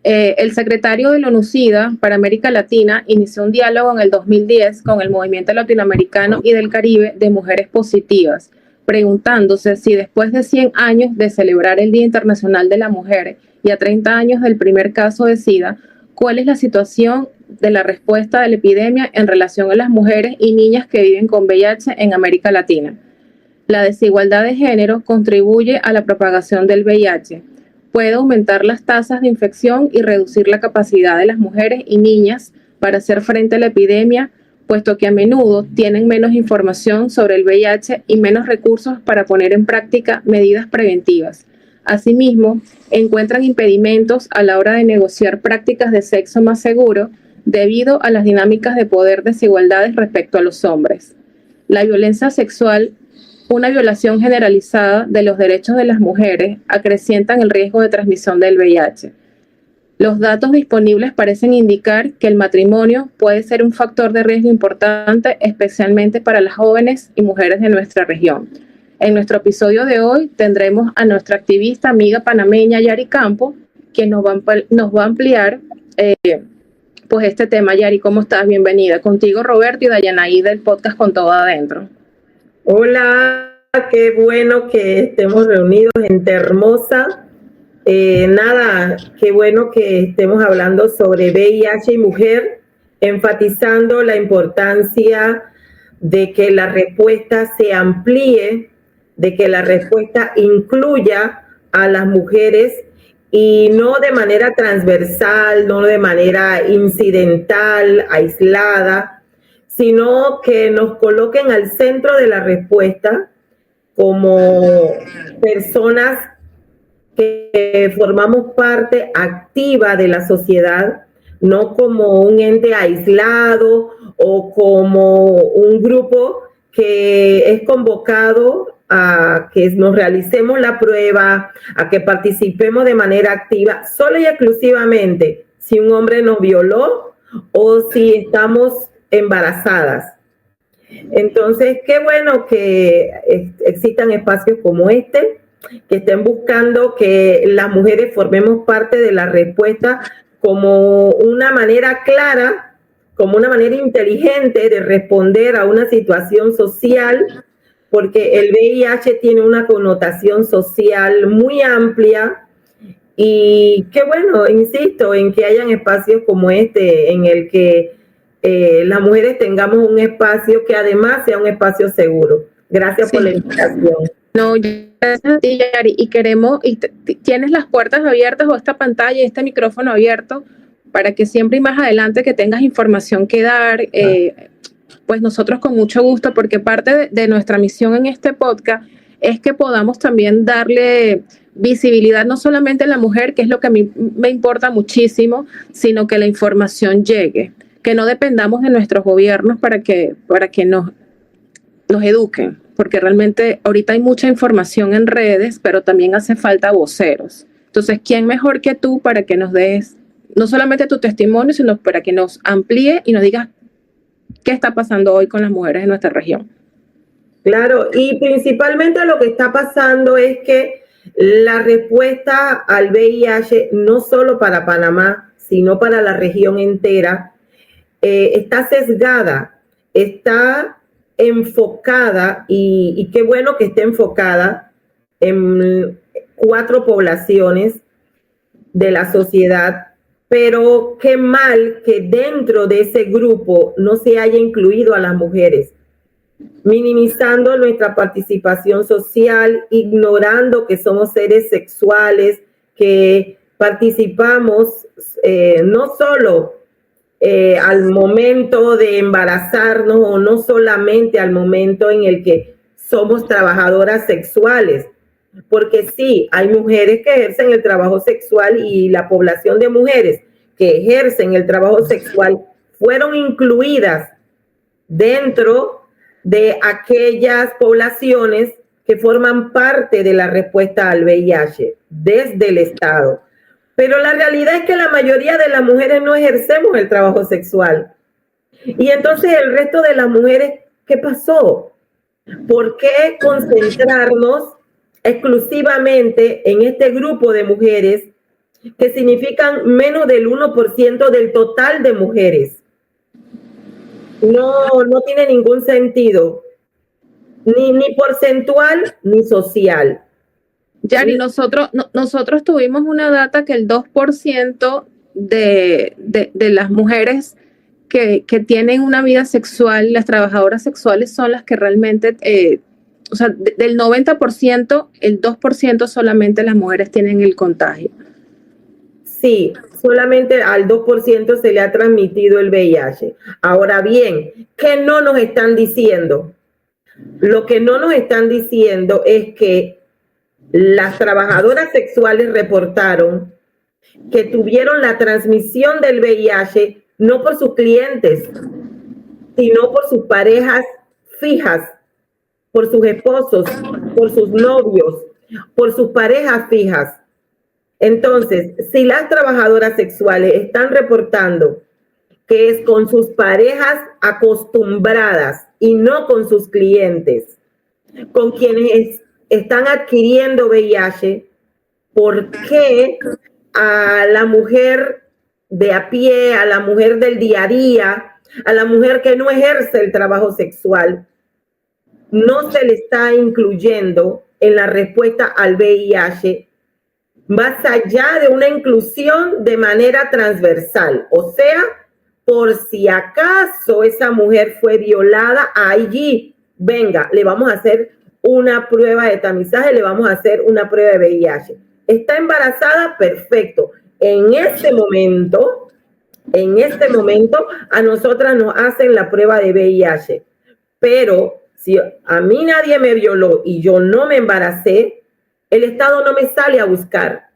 El secretario de la ONU-SIDA para América Latina inició un diálogo en el 2010 con el movimiento latinoamericano y del Caribe de mujeres positivas, preguntándose si después de 100 años de celebrar el Día Internacional de la Mujer y a 30 años del primer caso de SIDA, ¿cuál es la situación de la respuesta de la epidemia en relación a las mujeres y niñas que viven con VIH en América Latina? La desigualdad de género contribuye a la propagación del VIH. Puede aumentar las tasas de infección y reducir la capacidad de las mujeres y niñas para hacer frente a la epidemia, puesto que a menudo tienen menos información sobre el VIH y menos recursos para poner en práctica medidas preventivas. Asimismo, encuentran impedimentos a la hora de negociar prácticas de sexo más seguro debido a las dinámicas de poder desigualdades respecto a los hombres. La violencia sexual, una violación generalizada de los derechos de las mujeres, acrecientan el riesgo de transmisión del VIH. Los datos disponibles parecen indicar que el matrimonio puede ser un factor de riesgo importante, especialmente para las jóvenes y mujeres de nuestra región. En nuestro episodio de hoy tendremos a nuestra activista amiga panameña Yari Campo, quien nos va a ampliar pues este tema. Yari, ¿cómo estás? Bienvenida. Contigo Roberto y Dayanaí del podcast Con Todo Adentro. Hola, qué bueno que estemos reunidos, gente hermosa. Qué bueno que estemos hablando sobre VIH y mujer, enfatizando la importancia de que la respuesta se amplíe, de que la respuesta incluya a las mujeres y no de manera transversal, no de manera incidental, aislada, sino que nos coloquen al centro de la respuesta como personas que formamos parte activa de la sociedad, no como un ente aislado o como un grupo que es convocado a que nos realicemos la prueba, a que participemos de manera activa, solo y exclusivamente si un hombre nos violó o si estamos embarazadas. Entonces, qué bueno que existan espacios como este, que estén buscando que las mujeres formemos parte de la respuesta como una manera clara, como una manera inteligente de responder a una situación social, porque el VIH tiene una connotación social muy amplia. Y qué bueno, insisto, en que hayan espacios como este, en el que las mujeres tengamos un espacio que además sea un espacio seguro. Gracias por la invitación. No, gracias a ti, Yari, y queremos, tienes las puertas abiertas o esta pantalla, este micrófono abierto, para que siempre y más adelante que tengas información que dar, pues nosotros con mucho gusto, porque parte de nuestra misión en este podcast es que podamos también darle visibilidad no solamente a la mujer, que es lo que a mí me importa muchísimo, sino que la información llegue, que no dependamos de nuestros gobiernos para que nos eduquen, porque realmente ahorita hay mucha información en redes, pero también hace falta voceros. Entonces, ¿quién mejor que tú para que nos des no solamente tu testimonio, sino para que nos amplíe y nos digas qué está pasando hoy con las mujeres de nuestra región? Claro, y principalmente lo que está pasando es que la respuesta al VIH, no solo para Panamá, sino para la región entera, está sesgada, está enfocada, y qué bueno que esté enfocada en 4 poblaciones de la sociedad, pero qué mal que dentro de ese grupo no se haya incluido a las mujeres, minimizando nuestra participación social, ignorando que somos seres sexuales, que participamos no solo al momento de embarazarnos o no solamente al momento en el que somos trabajadoras sexuales, porque sí, hay mujeres que ejercen el trabajo sexual y la población de mujeres que ejercen el trabajo sexual fueron incluidas dentro de aquellas poblaciones que forman parte de la respuesta al VIH desde el Estado. Pero la realidad es que la mayoría de las mujeres no ejercemos el trabajo sexual. Y entonces el resto de las mujeres, ¿qué pasó? ¿Por qué concentrarnos exclusivamente en este grupo de mujeres que significan menos del 1% del total de mujeres. No tiene ningún sentido, ni porcentual ni social. Yari, nosotros tuvimos una data que el 2% de las mujeres que tienen una vida sexual, las trabajadoras sexuales son las que realmente, o sea, del 90%, el 2% solamente las mujeres tienen el contagio. Sí, solamente al 2% se le ha transmitido el VIH. Ahora bien, ¿qué no nos están diciendo? Lo que no nos están diciendo es que las trabajadoras sexuales reportaron que tuvieron la transmisión del VIH no por sus clientes, sino por sus parejas fijas, por sus esposos, por sus novios, por sus parejas fijas. Entonces, si las trabajadoras sexuales están reportando que es con sus parejas acostumbradas y no con sus clientes, con quienes están adquiriendo VIH, ¿por qué a la mujer de a pie, a la mujer del día a día, a la mujer que no ejerce el trabajo sexual, no se le está incluyendo en la respuesta al VIH, más allá de una inclusión de manera transversal? O sea, por si acaso esa mujer fue violada, allí, venga, le vamos a hacer una prueba de tamizaje, le vamos a hacer una prueba de VIH. ¿Está embarazada? Perfecto. En este momento, a nosotras nos hacen la prueba de VIH. Pero si a mí nadie me violó y yo no me embaracé, el Estado no me sale a buscar.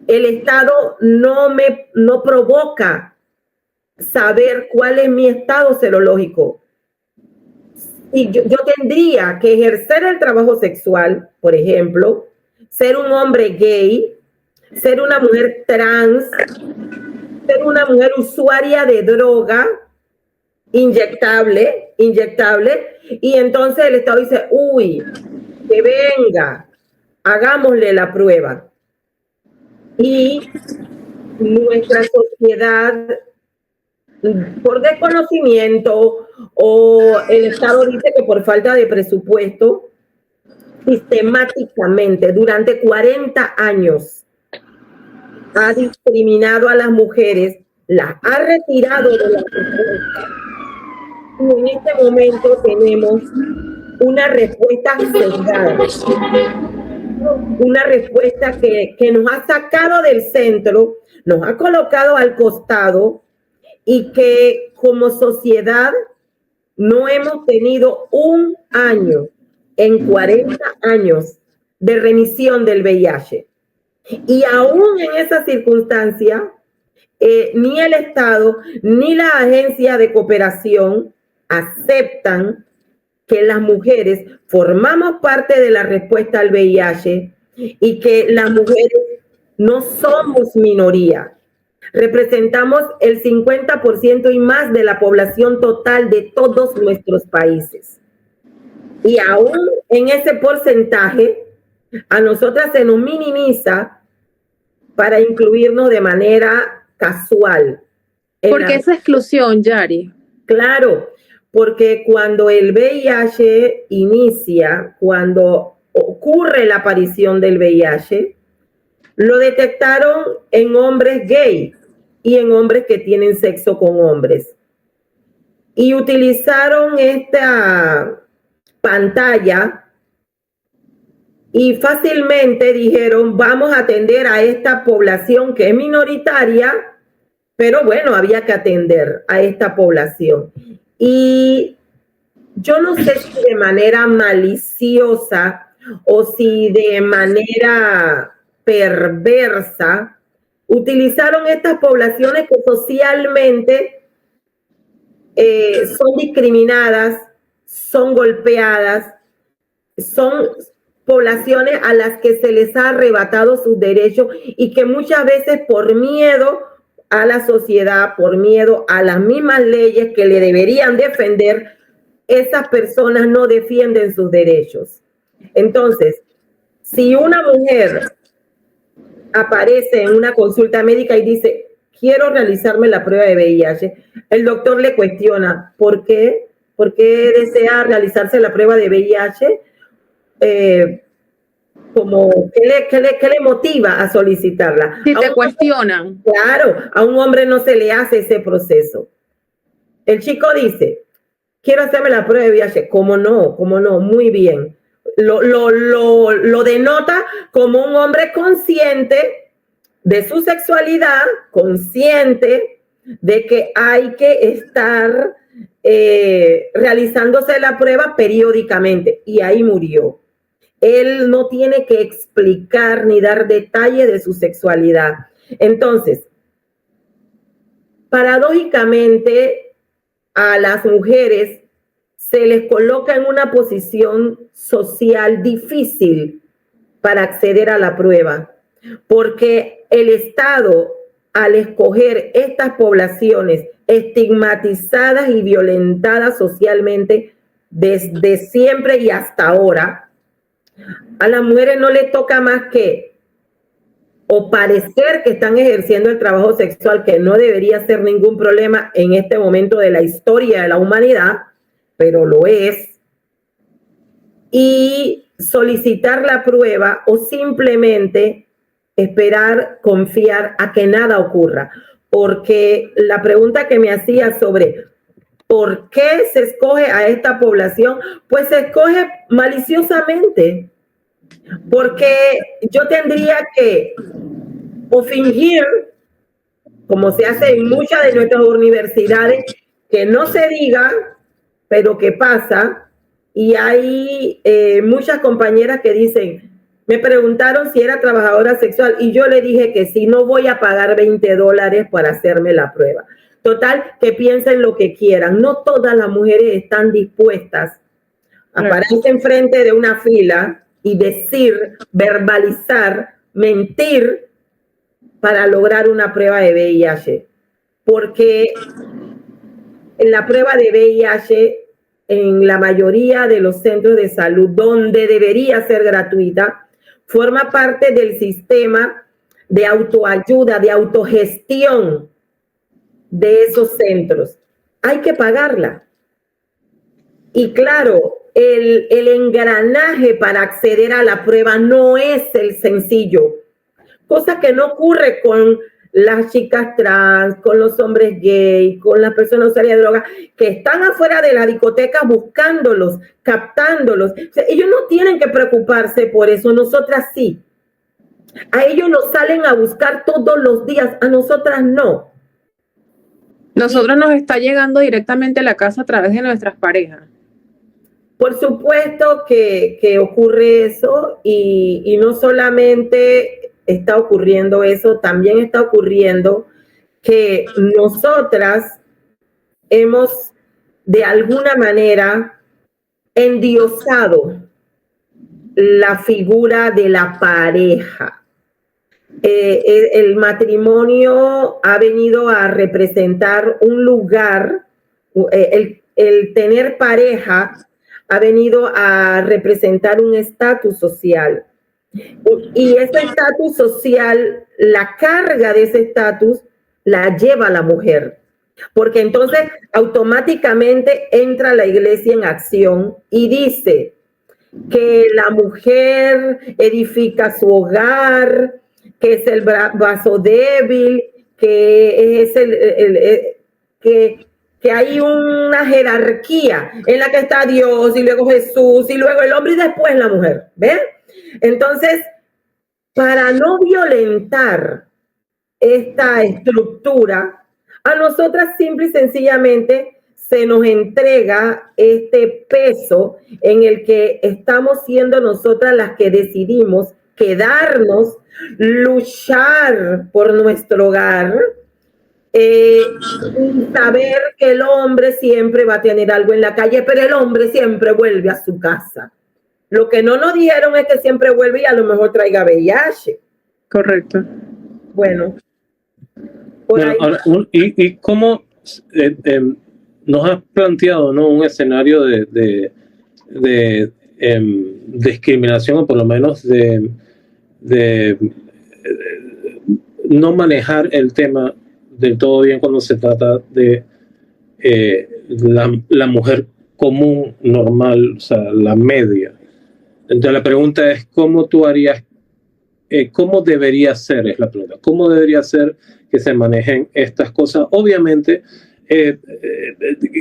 El Estado no provoca saber cuál es mi estado serológico. Y yo tendría que ejercer el trabajo sexual, por ejemplo, ser un hombre gay, ser una mujer trans, ser una mujer usuaria de droga inyectable, y entonces el Estado dice, uy, que venga, hagámosle la prueba. Y nuestra sociedad, por desconocimiento, o el Estado dice que por falta de presupuesto, sistemáticamente durante 40 años ha discriminado a las mujeres, las ha retirado de la respuesta. Y en este momento tenemos una respuesta sesgada, una respuesta que nos ha sacado del centro, nos ha colocado al costado, y que como sociedad no hemos tenido un año en 40 años de remisión del VIH. Y aún en esa circunstancia, ni el Estado ni la agencia de cooperación aceptan que las mujeres formamos parte de la respuesta al VIH y que las mujeres no somos minoría. Representamos el 50% y más de la población total de todos nuestros países. Y aún en ese porcentaje, a nosotras se nos minimiza para incluirnos de manera casual. ¿Por qué esa exclusión, Yari? Claro, porque cuando el VIH inicia, cuando ocurre la aparición del VIH, lo detectaron en hombres gay y en hombres que tienen sexo con hombres. Y utilizaron esta pantalla y fácilmente dijeron, vamos a atender a esta población que es minoritaria, pero bueno, había que atender a esta población. Y yo no sé si de manera maliciosa o si de manera perversa utilizaron estas poblaciones que socialmente son discriminadas, son golpeadas, son poblaciones a las que se les ha arrebatado sus derechos y que muchas veces por miedo a la sociedad, por miedo a las mismas leyes que le deberían defender, esas personas no defienden sus derechos. Entonces, si una mujer aparece en una consulta médica y dice, quiero realizarme la prueba de VIH, el doctor le cuestiona, ¿por qué? ¿Por qué desea realizarse la prueba de VIH? ¿Qué le motiva a solicitarla? Si te cuestionan. Claro, a un hombre no se le hace ese proceso. El chico dice, quiero hacerme la prueba de VIH. ¿Cómo no? ¿Cómo no? Muy bien. Lo denota como un hombre consciente de su sexualidad, consciente de que hay que estar realizándose la prueba periódicamente. Y ahí murió. Él no tiene que explicar ni dar detalle de su sexualidad. Entonces, paradójicamente, a las mujeres se les coloca en una posición social difícil para acceder a la prueba, porque el Estado, al escoger estas poblaciones estigmatizadas y violentadas socialmente desde siempre y hasta ahora, a las mujeres no les toca más que o parecer que están ejerciendo el trabajo sexual, que no debería ser ningún problema en este momento de la historia de la humanidad, pero lo es, y solicitar la prueba o simplemente esperar, confiar a que nada ocurra. Porque la pregunta que me hacía sobre por qué se escoge a esta población, pues se escoge maliciosamente, porque yo tendría que o fingir, como se hace en muchas de nuestras universidades, que no se diga, pero que pasa, y hay muchas compañeras que dicen, me preguntaron si era trabajadora sexual, y yo le dije que sí, no voy a pagar $20 para hacerme la prueba. Total, que piensen lo que quieran. No todas las mujeres están dispuestas a pararse enfrente de una fila y decir, verbalizar, mentir para lograr una prueba de VIH. Porque la prueba de VIH en la mayoría de los centros de salud, donde debería ser gratuita, forma parte del sistema de autoayuda, de autogestión de esos centros. Hay que pagarla. Y claro, el engranaje para acceder a la prueba no es el sencillo, cosa que no ocurre con las chicas trans, con los hombres gay, con las personas usuarias de drogas, que están afuera de la discoteca buscándolos, captándolos. O sea, ellos no tienen que preocuparse por eso, nosotras sí. A ellos nos salen a buscar todos los días, a nosotras no. Nosotros nos está llegando directamente a la casa a través de nuestras parejas. Por supuesto que ocurre eso y no solamente está ocurriendo eso, también está ocurriendo que nosotras hemos de alguna manera endiosado la figura de la pareja. El matrimonio ha venido a representar un lugar, el tener pareja ha venido a representar un estatus social. Y ese estatus social, la carga de ese estatus la lleva la mujer. Porque entonces automáticamente entra la iglesia en acción y dice que la mujer edifica su hogar, que es el vaso débil, que es que hay una jerarquía en la que está Dios y luego Jesús y luego el hombre y después la mujer. ¿Ven? Entonces, para no violentar esta estructura, a nosotras simple y sencillamente se nos entrega este peso en el que estamos siendo nosotras las que decidimos quedarnos, luchar por nuestro hogar, saber que el hombre siempre va a tener algo en la calle, pero el hombre siempre vuelve a su casa. Lo que no nos dijeron es que siempre vuelve y a lo mejor traiga VIH. Correcto. Bueno. Bueno, ahora, ¿y cómo nos has planteado, ¿no?, un escenario de discriminación, o por lo menos de no manejar el tema del todo bien cuando se trata de la mujer común, normal, o sea, la media. Entonces la pregunta es, ¿cómo tú harías, cómo debería ser, es la pregunta, cómo debería ser que se manejen estas cosas? Obviamente,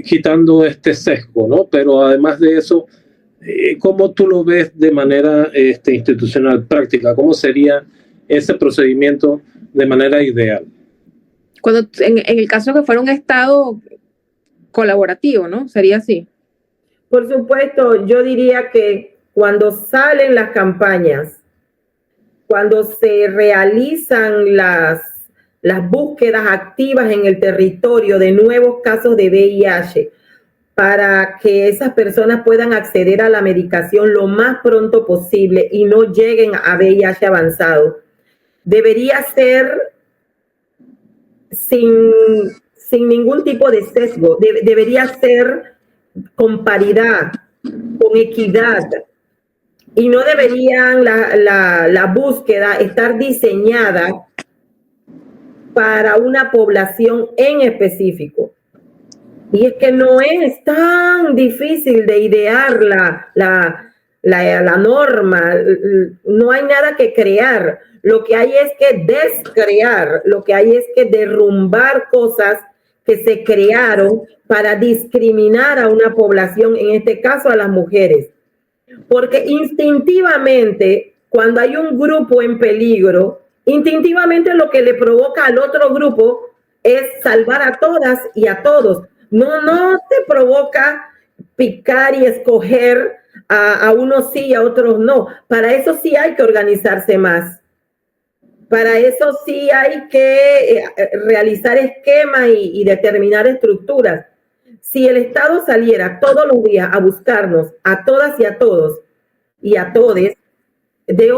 quitando este sesgo, ¿no? Pero además de eso, ¿cómo tú lo ves de manera institucional, práctica? ¿Cómo sería ese procedimiento de manera ideal? Cuando, en el caso que fuera un Estado colaborativo, ¿no? Sería así. Por supuesto, yo diría que cuando salen las campañas, cuando se realizan las búsquedas activas en el territorio de nuevos casos de VIH, para que esas personas puedan acceder a la medicación lo más pronto posible y no lleguen a VIH avanzado, debería ser sin ningún tipo de sesgo, debería ser con paridad, con equidad, y no deberían la búsqueda estar diseñada para una población en específico. Y es que no es tan difícil de idear la norma, no hay nada que crear, lo que hay es que descrear, lo que hay es que derrumbar cosas que se crearon para discriminar a una población, en este caso a las mujeres. Porque instintivamente, cuando hay un grupo en peligro, instintivamente lo que le provoca al otro grupo es salvar a todas y a todos. No te provoca picar y escoger a unos sí y a otros no. Para eso sí hay que organizarse más. Para eso sí hay que realizar esquemas y determinar estructuras. Si el Estado saliera todos los días a buscarnos a todas y a todos y a todes, de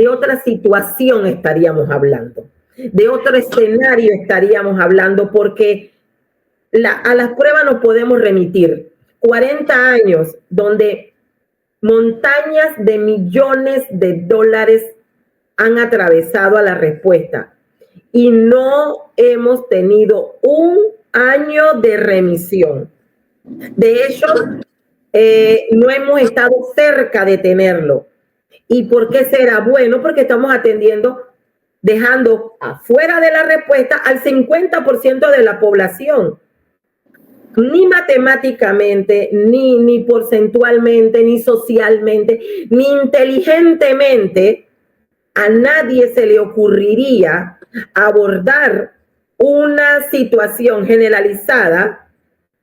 otra situación estaríamos hablando. De otro escenario estaríamos hablando, porque a las pruebas nos podemos remitir. 40 años donde montañas de millones de dólares han atravesado a la respuesta y no hemos tenido un año de remisión. De hecho, no hemos estado cerca de tenerlo. ¿Y por qué será? Bueno, porque estamos atendiendo, dejando afuera de la respuesta al 50% de la población. Ni matemáticamente, ni porcentualmente, ni socialmente, ni inteligentemente, a nadie se le ocurriría abordar una situación generalizada,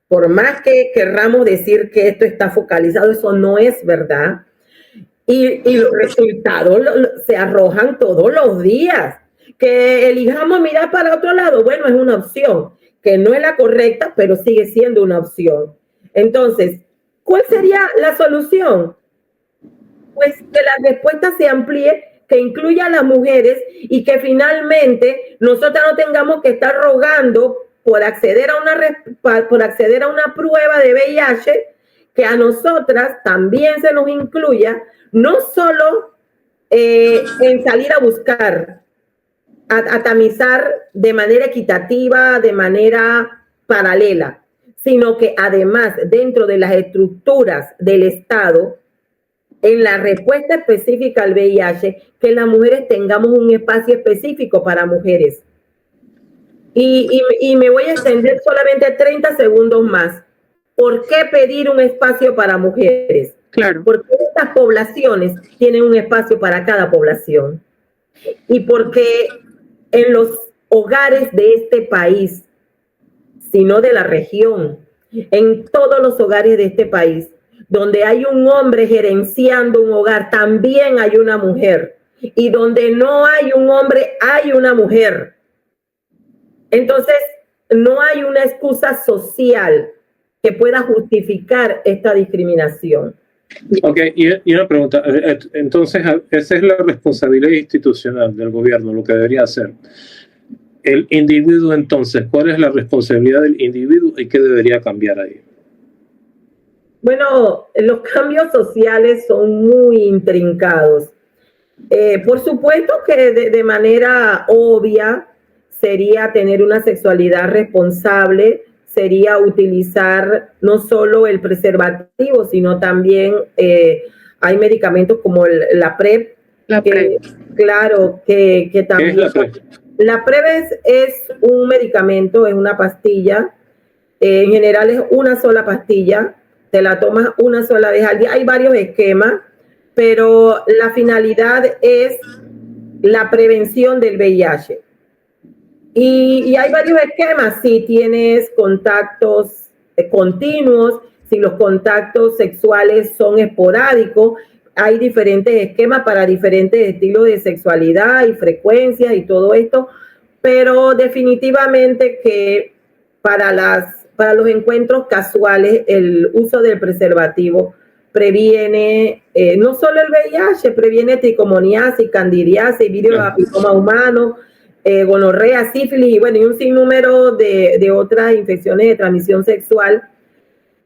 por más que querramos decir que esto está focalizado, eso no es verdad. Y los resultados se arrojan todos los días. Que elijamos mirar para otro lado, bueno, es una opción, que no es la correcta, pero sigue siendo una opción. Entonces, ¿cuál sería la solución? Pues que la respuesta se amplíe, que incluya a las mujeres y que finalmente nosotras no tengamos que estar rogando por acceder a una prueba de VIH, que a nosotras también se nos incluya, no solo en salir a buscar, a tamizar de manera equitativa, de manera paralela, sino que además dentro de las estructuras del Estado, en la respuesta específica al VIH, que las mujeres tengamos un espacio específico para mujeres. Y me voy a extender solamente 30 segundos más. ¿Por qué pedir un espacio para mujeres? Claro. Porque estas poblaciones tienen un espacio para cada población. Y porque en los hogares de este país, sino de la región, en todos los hogares de este país, donde hay un hombre gerenciando un hogar, también hay una mujer. Y donde no hay un hombre, hay una mujer. Entonces, no hay una excusa social que pueda justificar esta discriminación. Ok, y una pregunta. Entonces, esa es la responsabilidad institucional del gobierno, lo que debería hacer. El individuo, entonces, ¿cuál es la responsabilidad del individuo y qué debería cambiar ahí? Bueno, los cambios sociales son muy intrincados Por supuesto que de manera obvia sería tener una sexualidad responsable, sería utilizar no solo el preservativo, sino también hay medicamentos como la PrEP. La PrEP. Claro, que también... ¿Qué es la PrEP? La PrEP es un medicamento, es una pastilla. En general es una sola pastilla, te la tomas una sola vez al día. Hay varios esquemas, pero la finalidad es la prevención del VIH. Y hay varios esquemas, si tienes contactos continuos, si los contactos sexuales son esporádicos, hay diferentes esquemas para diferentes estilos de sexualidad y frecuencias y todo esto, pero definitivamente que para los encuentros casuales el uso del preservativo previene no solo el VIH, previene tricomoniasis, candidiasis, virus papiloma humano, gonorrea, sífilis y bueno, y un sinnúmero de otras infecciones de transmisión sexual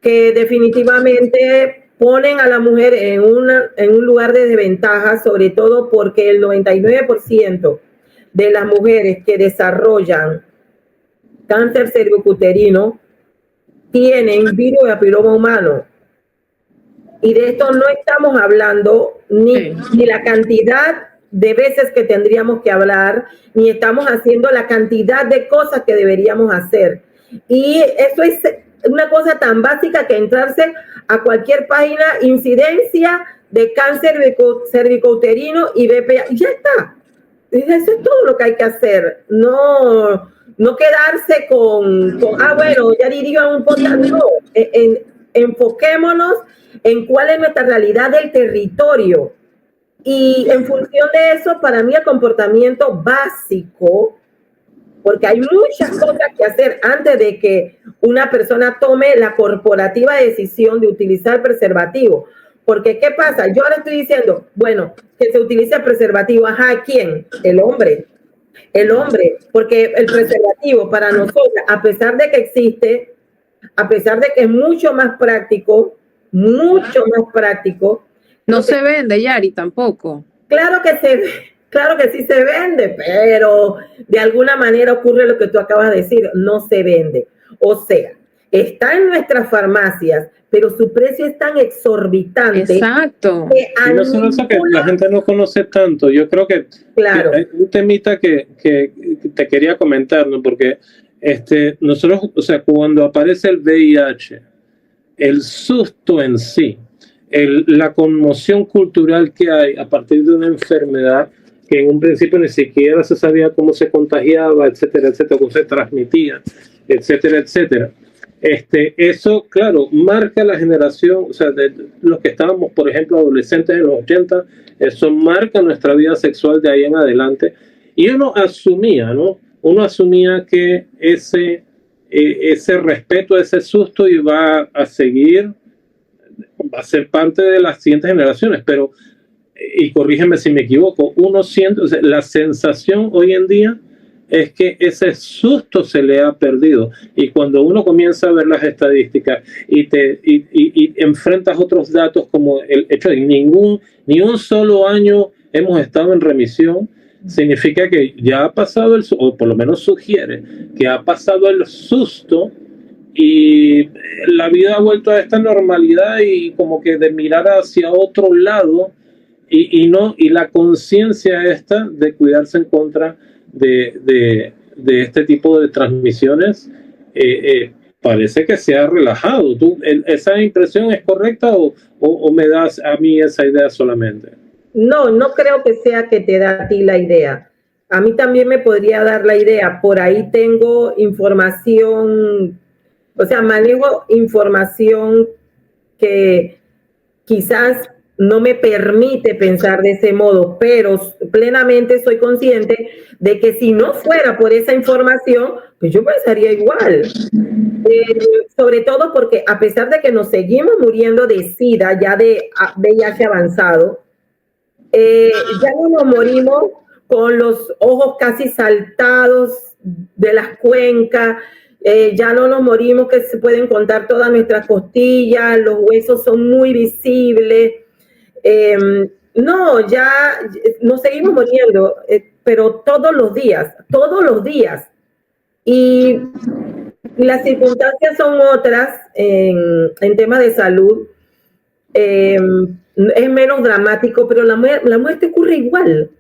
que definitivamente ponen a la mujer en un lugar de desventaja, sobre todo porque el 99% de las mujeres que desarrollan cáncer cervicuterino tienen virus de papiloma humano. Y de esto no estamos hablando ni la cantidad de veces que tendríamos que hablar, ni estamos haciendo la cantidad de cosas que deberíamos hacer. Y eso es una cosa tan básica que entrarse a cualquier página, incidencia de cáncer cervicouterino y BPA, y ya está. Eso es todo lo que hay que hacer. No quedarse con bueno, ya diría un poco, no, enfoquémonos en cuál es nuestra realidad del territorio. Y en función de eso, para mí el comportamiento básico, porque hay muchas cosas que hacer antes de que una persona tome la corporativa decisión de utilizar preservativo. Porque, ¿qué pasa? Yo ahora estoy diciendo, bueno, que se utilice el preservativo. Ajá, ¿quién? El hombre. El hombre, porque el preservativo para nosotros, a pesar de que existe, a pesar de que es mucho más práctico, no se vende, Yari, tampoco. Claro que sí se vende, pero de alguna manera ocurre lo que tú acabas de decir, no se vende. O sea, está en nuestras farmacias, pero su precio es tan exorbitante. Exacto. Y no solo eso, que la gente no conoce tanto. Yo creo que, claro, que hay un temita que te quería comentar, ¿no? Porque nosotros, o sea, cuando aparece el VIH, el susto en sí, la conmoción cultural que hay a partir de una enfermedad que en un principio ni siquiera se sabía cómo se contagiaba, etcétera, etcétera, cómo se transmitía, etcétera, etcétera. Eso, claro, marca la generación, o sea, de los que estábamos, por ejemplo, adolescentes en los 80, eso marca nuestra vida sexual de ahí en adelante. Y uno asumía, ¿no? Uno asumía que ese respeto, ese susto iba a seguir, va a ser parte de las siguientes generaciones, pero, y corrígeme si me equivoco, uno siente, o sea, la sensación hoy en día es que ese susto se le ha perdido, y cuando uno comienza a ver las estadísticas y enfrentas otros datos como el hecho de ni un solo año hemos estado en remisión, significa que ya ha pasado o por lo menos sugiere que ha pasado el susto y la vida ha vuelto a esta normalidad, y como que de mirar hacia otro lado y la conciencia esta de cuidarse en contra de este tipo de transmisiones parece que se ha relajado. ¿Esa impresión es correcta o me das a mí esa idea solamente? No creo que sea que te da a ti la idea. A mí también me podría dar la idea. Por ahí tengo información, o sea, manejo información que quizás no me permite pensar de ese modo, pero plenamente soy consciente de que si no fuera por esa información, pues yo pensaría igual. Sobre todo porque a pesar de que nos seguimos muriendo de SIDA, ya de VIH avanzado, ya no nos morimos con los ojos casi saltados de las cuencas, ya no nos morimos que se pueden contar todas nuestras costillas, los huesos son muy visibles, No, ya nos seguimos muriendo, pero todos los días. Y las circunstancias son otras en temas de salud. Es menos dramático, pero la muerte ocurre igual.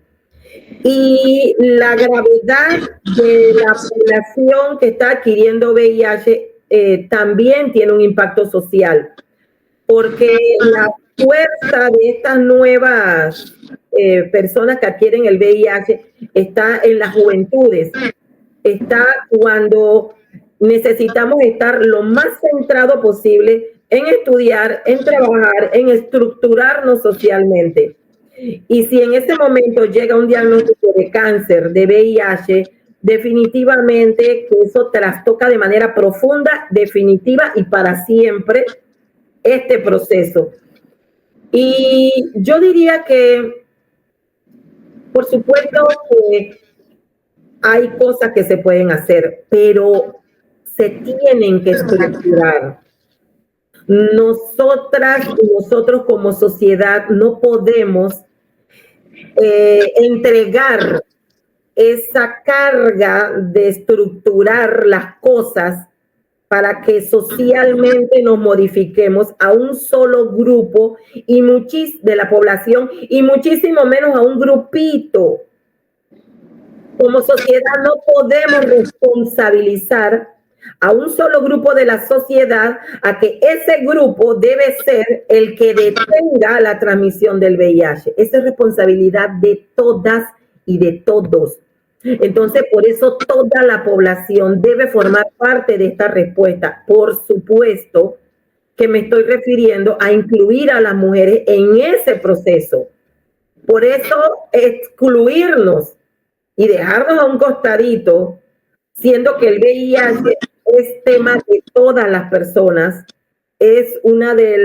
Y la gravedad de la población que está adquiriendo VIH también tiene un impacto social, porque la fuerza de estas nuevas personas que adquieren el VIH está en las juventudes, está cuando necesitamos estar lo más centrado posible en estudiar, en trabajar, en estructurarnos socialmente. Y si en ese momento llega un diagnóstico de cáncer, de VIH, definitivamente que eso trastoca de manera profunda, definitiva y para siempre este proceso. Y yo diría que, por supuesto, que hay cosas que se pueden hacer, pero se tienen que estructurar. Nosotras y nosotros como sociedad no podemos entregar esa carga de estructurar las cosas para que socialmente nos modifiquemos a un solo grupo y de la población y muchísimo menos a un grupito. Como sociedad no podemos responsabilizar a un solo grupo de la sociedad a que ese grupo debe ser el que detenga la transmisión del VIH. Esa es responsabilidad de todas y de todos. Entonces, por eso toda la población debe formar parte de esta respuesta. Por supuesto que me estoy refiriendo a incluir a las mujeres en ese proceso. Por eso, excluirnos y dejarnos a un costadito, siendo que el VIH es tema de todas las personas, es una de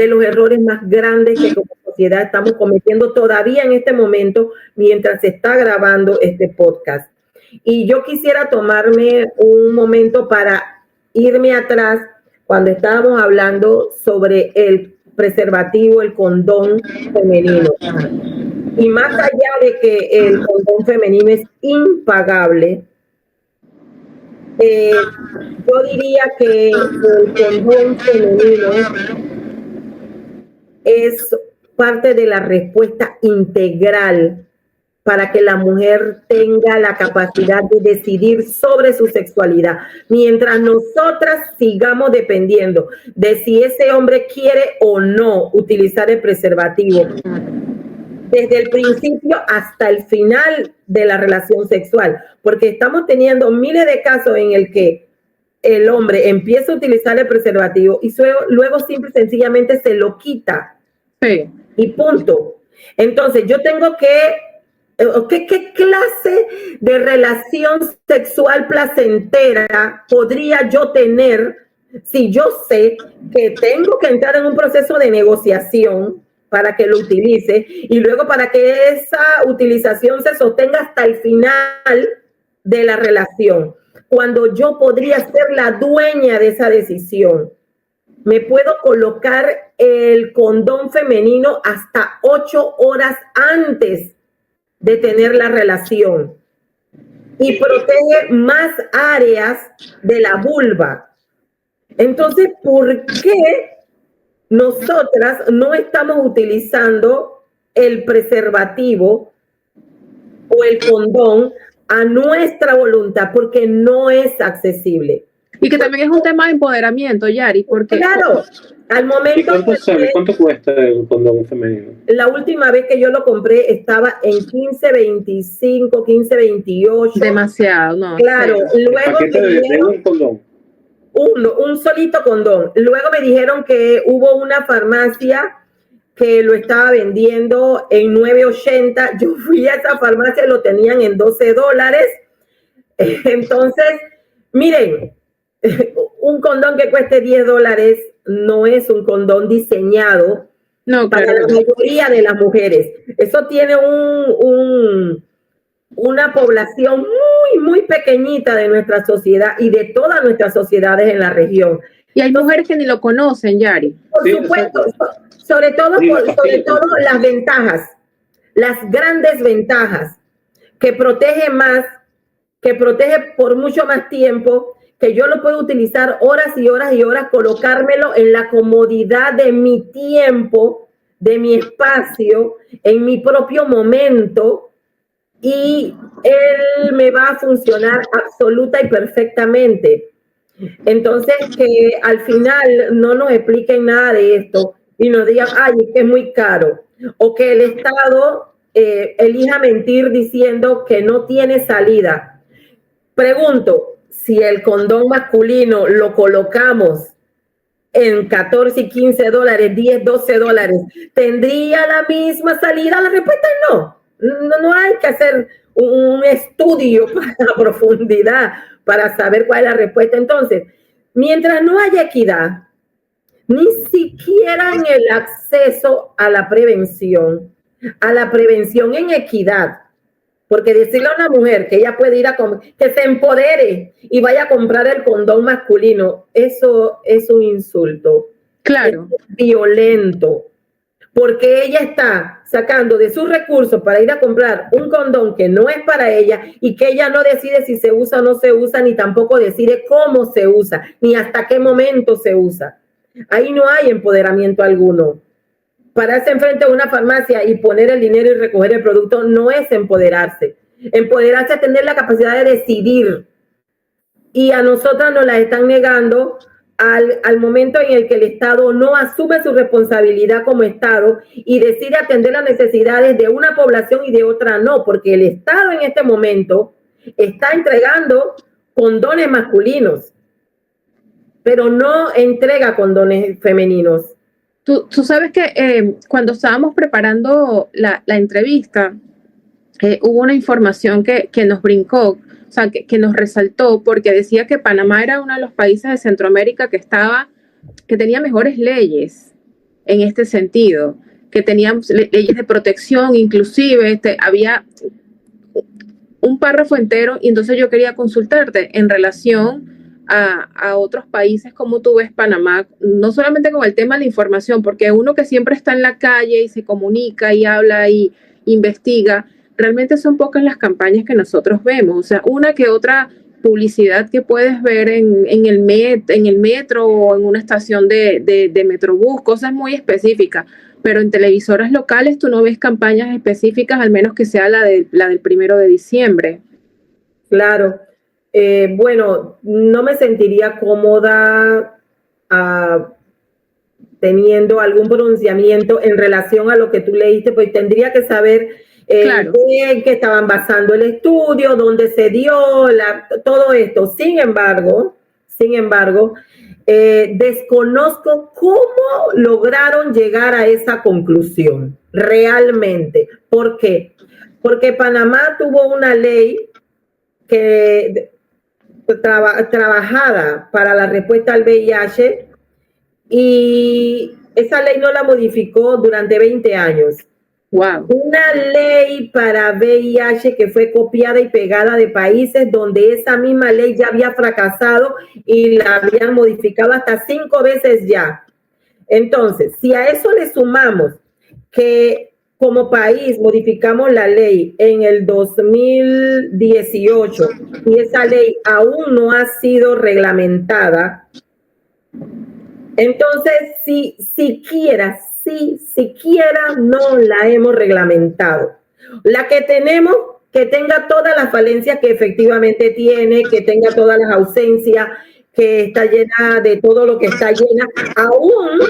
los errores más grandes que como sociedad estamos cometiendo todavía en este momento mientras se está grabando este podcast. Y yo quisiera tomarme un momento para irme atrás cuando estábamos hablando sobre el preservativo, el condón femenino. Y más allá de que el condón femenino es impagable, yo diría que el condón femenino es parte de la respuesta integral para que la mujer tenga la capacidad de decidir sobre su sexualidad. Mientras nosotras sigamos dependiendo de si ese hombre quiere o no utilizar el preservativo, desde el principio hasta el final de la relación sexual, porque estamos teniendo miles de casos en el que el hombre empieza a utilizar el preservativo y luego simple y sencillamente se lo quita. Sí. Y punto. Entonces, yo tengo ¿qué clase de relación sexual placentera podría yo tener si yo sé que tengo que entrar en un proceso de negociación para que lo utilice y luego para que esa utilización se sostenga hasta el final de la relación, cuando yo podría ser la dueña de esa decisión? Me puedo colocar el condón femenino hasta 8 horas antes de tener la relación y protege más áreas de la vulva. Entonces, ¿por qué nosotras no estamos utilizando el preservativo o el condón a nuestra voluntad? Porque no es accesible. Y que también es un tema de empoderamiento, Yari, porque... Claro, al momento... ¿Cuánto cuesta el condón femenino? La última vez que yo lo compré estaba en 15.25, 15.28. Demasiado, ¿no? Claro, Sí. luego me dijeron... un condón. Un solito condón. Luego me dijeron que hubo una farmacia que lo estaba vendiendo en $9.80. Yo fui a esa farmacia, lo tenían en $12. Entonces, miren, un condón que cueste $10 no es un condón diseñado para la mayoría de las mujeres. Eso tiene una población muy muy pequeñita de nuestra sociedad y de todas nuestras sociedades en la región. Y hay mujeres que ni lo conocen, Yari. Por supuesto, sobre todo las ventajas, las grandes ventajas, que protege más, que protege por mucho más tiempo, que yo lo puedo utilizar horas y horas y horas, colocármelo en la comodidad de mi tiempo, de mi espacio, en mi propio momento, y él me va a funcionar absoluta y perfectamente. Entonces, que al final no nos expliquen nada de esto y nos digan, ay, es que es muy caro, o que el Estado elija mentir diciendo que no tiene salida. Pregunto, si el condón masculino lo colocamos en 14 y 15 dólares, 10, 12 dólares, ¿tendría la misma salida? La respuesta es no. No hay que hacer un estudio para profundidad para saber cuál es la respuesta. Entonces, mientras no haya equidad, ni siquiera en el acceso a la prevención en equidad, porque decirle a una mujer que ella puede ir que se empodere y vaya a comprar el condón masculino, eso es un insulto. Claro. Es violento, porque ella está sacando de sus recursos para ir a comprar un condón que no es para ella y que ella no decide si se usa o no se usa, ni tampoco decide cómo se usa, ni hasta qué momento se usa. Ahí no hay empoderamiento alguno. Pararse enfrente de una farmacia y poner el dinero y recoger el producto no es empoderarse. Empoderarse es tener la capacidad de decidir. Y a nosotras nos la están negando al momento en el que el Estado no asume su responsabilidad como Estado y decide atender las necesidades de una población y de otra no, porque el Estado en este momento está entregando condones masculinos, pero no entrega condones femeninos. Tú sabes que cuando estábamos preparando la entrevista, hubo una información que nos brincó, o sea, que nos resaltó, porque decía que Panamá era uno de los países de Centroamérica que tenía mejores leyes en este sentido, que tenía leyes de protección, inclusive había un párrafo entero, y entonces yo quería consultarte en relación a otros países, como tú ves Panamá, no solamente con el tema de la información, porque uno que siempre está en la calle y se comunica y habla y investiga, realmente son pocas las campañas que nosotros vemos, o sea, una que otra publicidad que puedes ver en el metro o en una estación de Metrobús, cosas muy específicas, pero en televisoras locales tú no ves campañas específicas, al menos que sea la del 1 de diciembre. Claro. Bueno, no me sentiría cómoda teniendo algún pronunciamiento en relación a lo que tú leíste, pues tendría que saber claro, en qué estaban basando el estudio, dónde se dio, todo esto. Sin embargo, desconozco cómo lograron llegar a esa conclusión realmente. ¿Por qué? Porque Panamá tuvo una ley que trabajada para la respuesta al VIH y esa ley no la modificó durante 20 años. Wow. Una ley para VIH que fue copiada y pegada de países donde esa misma ley ya había fracasado y la habían modificado hasta 5 veces ya. Entonces, si a eso le sumamos que como país modificamos la ley en el 2018 y esa ley aún no ha sido reglamentada, entonces si siquiera no la hemos reglamentado. La que tenemos, que tenga todas las falencias que efectivamente tiene, que tenga todas las ausencias, que está llena de todo lo que está llena, aún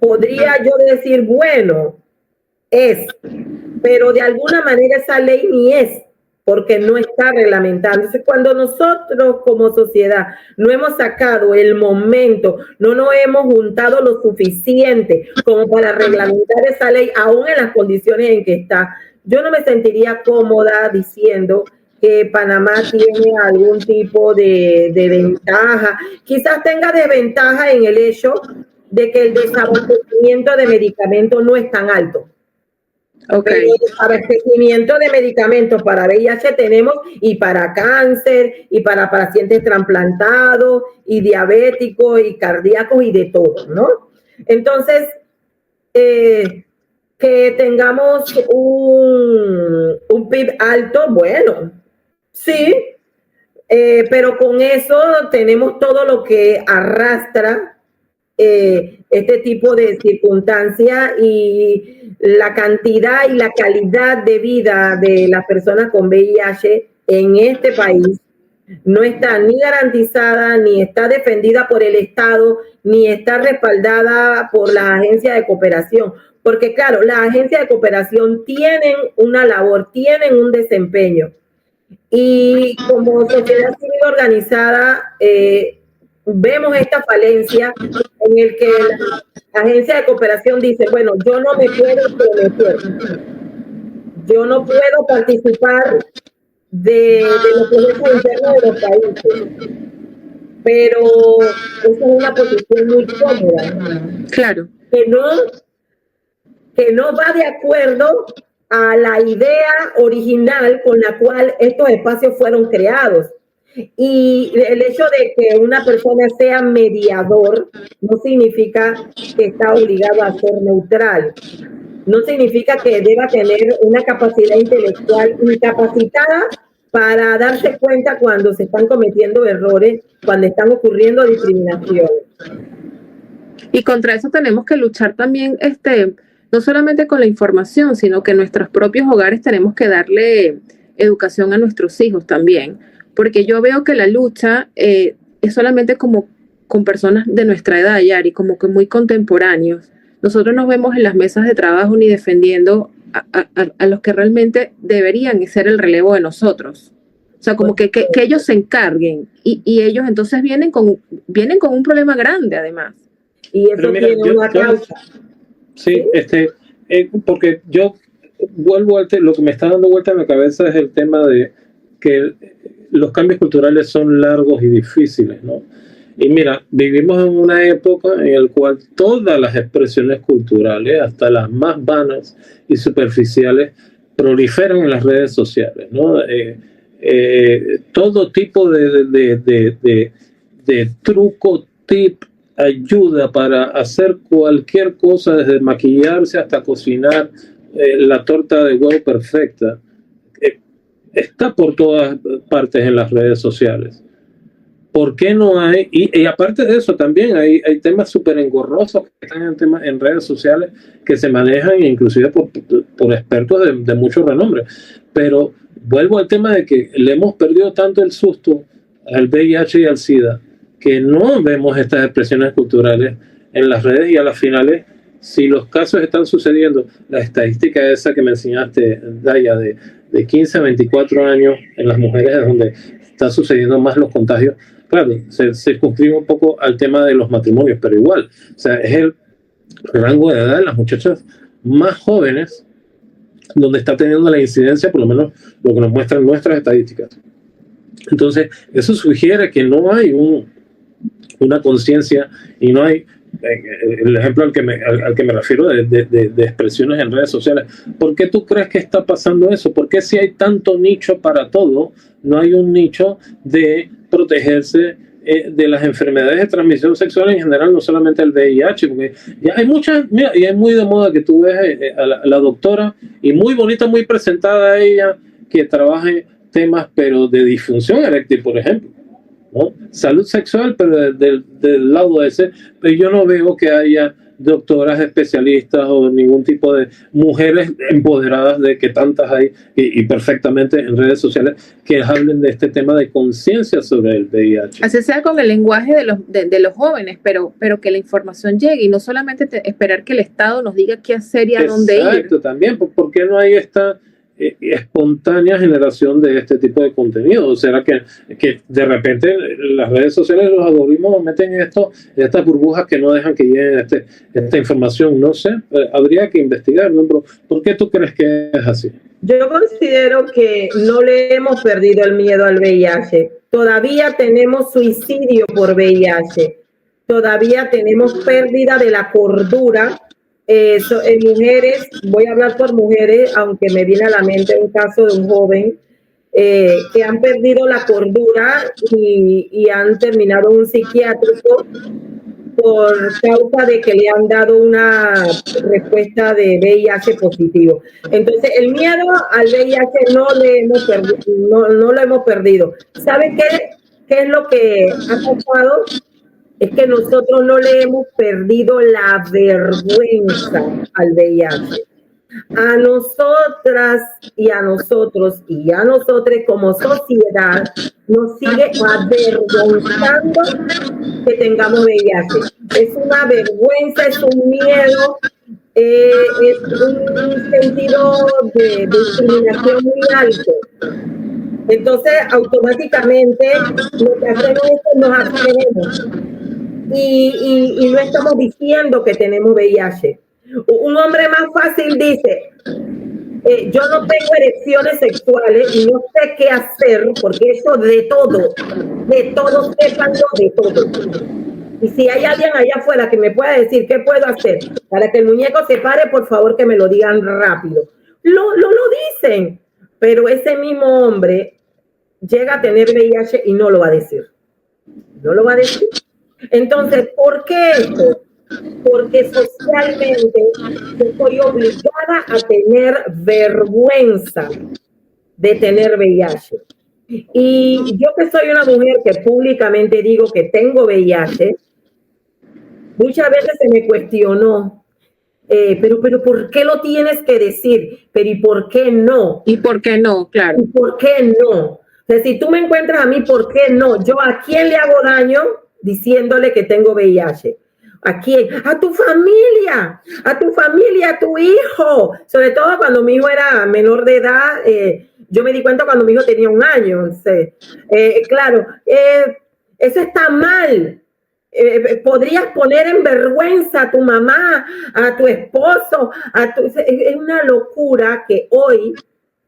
podría yo decir, bueno, pero de alguna manera esa ley ni es, porque no está reglamentada. Entonces, cuando nosotros como sociedad no hemos sacado el momento, no nos hemos juntado lo suficiente como para reglamentar esa ley, aún en las condiciones en que está, yo no me sentiría cómoda diciendo que Panamá tiene algún tipo de ventaja. Quizás tenga desventaja en el hecho de que el desabastecimiento de medicamentos no es tan alto. Ok. Pero abastecimiento de medicamentos para VIH tenemos, y para cáncer, y para pacientes trasplantados, y diabéticos, y cardíacos, y de todo, ¿no? Entonces, que tengamos un PIB alto, bueno, sí, pero con eso tenemos todo lo que arrastra este tipo de circunstancias, y la cantidad y la calidad de vida de las personas con VIH en este país no está ni garantizada, ni está defendida por el Estado, ni está respaldada por las agencias de cooperación. Porque claro, las agencias de cooperación tienen una labor, tienen un desempeño. Y como sociedad civil organizada, vemos esta falencia en el que la agencia de cooperación dice, bueno, yo no me puedo prometer, yo no puedo participar de los procesos internos de los países, pero esa es una posición muy cómoda. Claro. Que no va de acuerdo a la idea original con la cual estos espacios fueron creados. Y el hecho de que una persona sea mediador no significa que está obligado a ser neutral. No significa que deba tener una capacidad intelectual incapacitada para darse cuenta cuando se están cometiendo errores, cuando están ocurriendo discriminaciones. Y contra eso tenemos que luchar también, no solamente con la información, sino que en nuestros propios hogares tenemos que darle educación a nuestros hijos también. Porque yo veo que la lucha es solamente como con personas de nuestra edad, Yari, como que muy contemporáneos. Nosotros nos vemos en las mesas de trabajo ni defendiendo a los que realmente deberían ser el relevo de nosotros. O sea, como que ellos se encarguen y ellos entonces vienen con un problema grande además. Y eso mira, tiene una causa. Sí, porque yo vuelvo lo que me está dando vuelta en la cabeza es el tema de que los cambios culturales son largos y difíciles, ¿no? Y mira, vivimos en una época en la cual todas las expresiones culturales, hasta las más vanas y superficiales, proliferan en las redes sociales, ¿no? Todo tipo de truco, tip, ayuda para hacer cualquier cosa, desde maquillarse hasta cocinar la torta de huevo perfecta, está por todas partes en las redes sociales. ¿Por qué no hay? Y aparte de eso, también hay temas súper engorrosos que están en redes sociales que se manejan inclusive por expertos de mucho renombre. Pero vuelvo al tema de que le hemos perdido tanto el susto al VIH y al SIDA que no vemos estas expresiones culturales en las redes, y a las finales, si los casos están sucediendo, la estadística esa que me enseñaste, Daya, de 15 a 24 años en las mujeres es donde está sucediendo más los contagios. Claro, se circunscribe un poco al tema de los matrimonios, pero igual, o sea, es el rango de edad de las muchachas más jóvenes donde está teniendo la incidencia, por lo menos lo que nos muestran nuestras estadísticas. Entonces, eso sugiere que no hay una conciencia y no hay el ejemplo al que me refiero de expresiones en redes sociales. ¿Por qué tú crees que está pasando eso? ¿Por qué si hay tanto nicho para todo, no hay un nicho de protegerse de las enfermedades de transmisión sexual en general, no solamente el VIH? Porque ya hay muchas, mira, y es muy de moda que tú ves a la doctora, y muy bonita, muy presentada ella, que trabaje temas, pero de disfunción eréctil, por ejemplo, ¿no? Salud sexual, pero del lado ese, pero yo no veo que haya doctoras especialistas o ningún tipo de mujeres empoderadas, de que tantas hay, y perfectamente en redes sociales, que hablen de este tema de conciencia sobre el VIH. Así sea con el lenguaje de los jóvenes, pero que la información llegue, y no solamente esperar que el Estado nos diga qué hacer y a dónde ir. Exacto, también, ¿por qué no hay esta espontánea generación de este tipo de contenido? ¿O será que de repente las redes sociales, los algoritmos meten estas burbujas que no dejan que lleguen esta información? No sé, habría que investigar, ¿no? Pero ¿por qué tú crees que es así? Yo considero que no le hemos perdido el miedo al VIH. Todavía tenemos suicidio por VIH. Todavía tenemos pérdida de la cordura mujeres, voy a hablar por mujeres, aunque me viene a la mente un caso de un joven que han perdido la cordura y han terminado en un psiquiátrico por causa de que le han dado una respuesta de VIH positivo. Entonces, el miedo al VIH no lo hemos perdido. ¿Sabe qué es lo que ha pasado? Es que nosotros no le hemos perdido la vergüenza al VIH. A nosotras y a nosotros y a nosotros como sociedad nos sigue avergonzando que tengamos VIH. Es una vergüenza, es un miedo, es un sentido de discriminación muy alto. Entonces, automáticamente, lo que hacemos es que nos abstenemos y no estamos diciendo que tenemos VIH. Un hombre más fácil dice, yo no tengo erecciones sexuales y no sé qué hacer, porque eso de todo, sépanlo de todo. Y si hay alguien allá afuera que me pueda decir qué puedo hacer para que el muñeco se pare, por favor que me lo digan rápido. Lo dicen, pero ese mismo hombre llega a tener VIH y no lo va a decir. No lo va a decir. Entonces, ¿por qué esto? Porque socialmente estoy obligada a tener vergüenza de tener VIH. Y yo que soy una mujer que públicamente digo que tengo VIH, muchas veces se me cuestionó, pero ¿por qué lo tienes que decir? Pero ¿y por qué no? ¿Y por qué no? Claro. ¿Y por qué no? O sea, si tú me encuentras a mí, ¿por qué no? ¿Yo a quién le hago daño diciéndole que tengo VIH? ¿A quién? A tu familia, a tu hijo. Sobre todo cuando mi hijo era menor de edad, yo me di cuenta cuando mi hijo tenía 1 año. Claro, eso está mal. Podrías poner en vergüenza a tu mamá, a tu esposo. Es una locura que hoy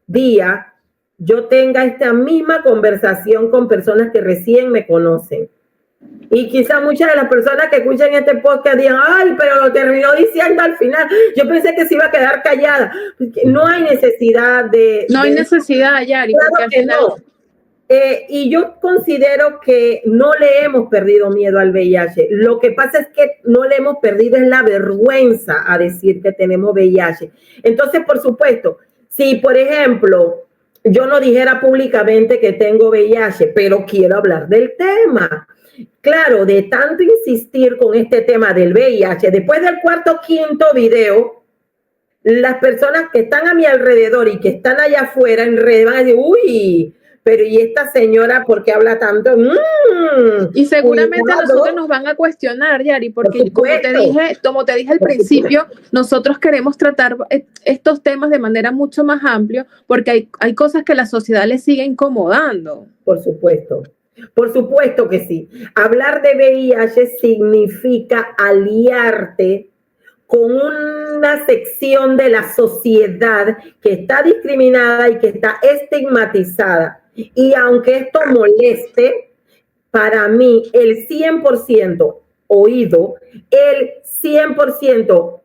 día yo tenga esta misma conversación con personas que recién me conocen. Y quizá muchas de las personas que escuchan este podcast digan, ay, pero lo terminó diciendo al final. Yo pensé que se iba a quedar callada. No hay necesidad de... No hay necesidad, Yari, claro porque al que final... no. Y yo considero que no le hemos perdido miedo al VIH. Lo que pasa es que no le hemos perdido es la vergüenza a decir que tenemos VIH. Entonces, por supuesto, si, por ejemplo, yo no dijera públicamente que tengo VIH, pero quiero hablar del tema. Claro, de tanto insistir con este tema del VIH, después del 4º, 5º video, las personas que están a mi alrededor y que están allá afuera en redes van a decir, uy, pero ¿y esta señora por qué habla tanto? Y seguramente nosotros nos van a cuestionar, Yari, porque como te dije al principio, nosotros queremos tratar estos temas de manera mucho más amplia, porque hay cosas que la sociedad le sigue incomodando. Por supuesto que sí. Hablar de VIH significa aliarte con una sección de la sociedad que está discriminada y que está estigmatizada. Y aunque esto moleste, para mí el 100% oído, el 100%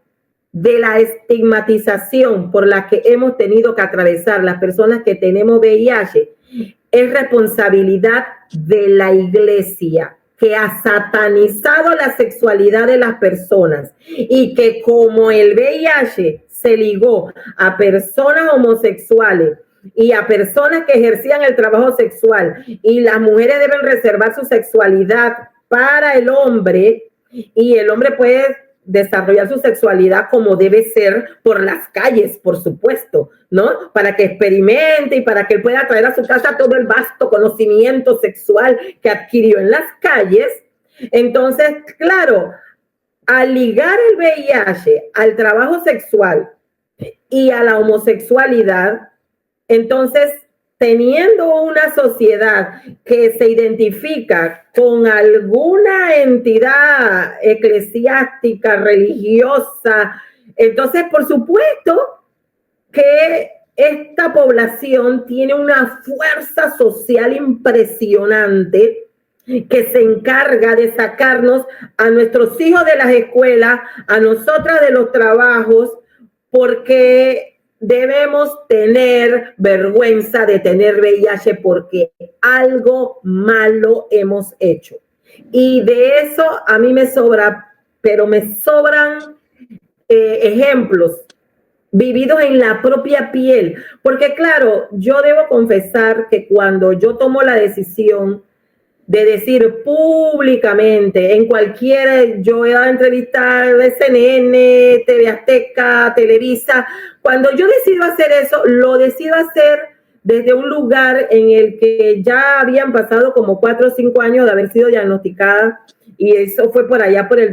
de la estigmatización por la que hemos tenido que atravesar las personas que tenemos VIH es responsabilidad de la iglesia, que ha satanizado la sexualidad de las personas y que como el VIH se ligó a personas homosexuales y a personas que ejercían el trabajo sexual y las mujeres deben reservar su sexualidad para el hombre y el hombre puede desarrollar su sexualidad como debe ser por las calles, por supuesto, ¿no? Para que experimente y para que él pueda traer a su casa todo el vasto conocimiento sexual que adquirió en las calles. Entonces, claro, al ligar el VIH al trabajo sexual y a la homosexualidad, entonces, teniendo una sociedad que se identifica con alguna entidad eclesiástica, religiosa, entonces, por supuesto que esta población tiene una fuerza social impresionante que se encarga de sacarnos a nuestros hijos de las escuelas, a nosotras de los trabajos, porque debemos tener vergüenza de tener VIH porque algo malo hemos hecho. Y de eso a mí me sobra, pero me sobran ejemplos vividos en la propia piel. Porque claro, yo debo confesar que cuando yo tomo la decisión de decir públicamente, en cualquier, yo he dado entrevistas de CNN, TV Azteca, Televisa, cuando yo decido hacer eso, lo decido hacer desde un lugar en el que ya habían pasado como 4 o 5 años de haber sido diagnosticada, y eso fue por allá por el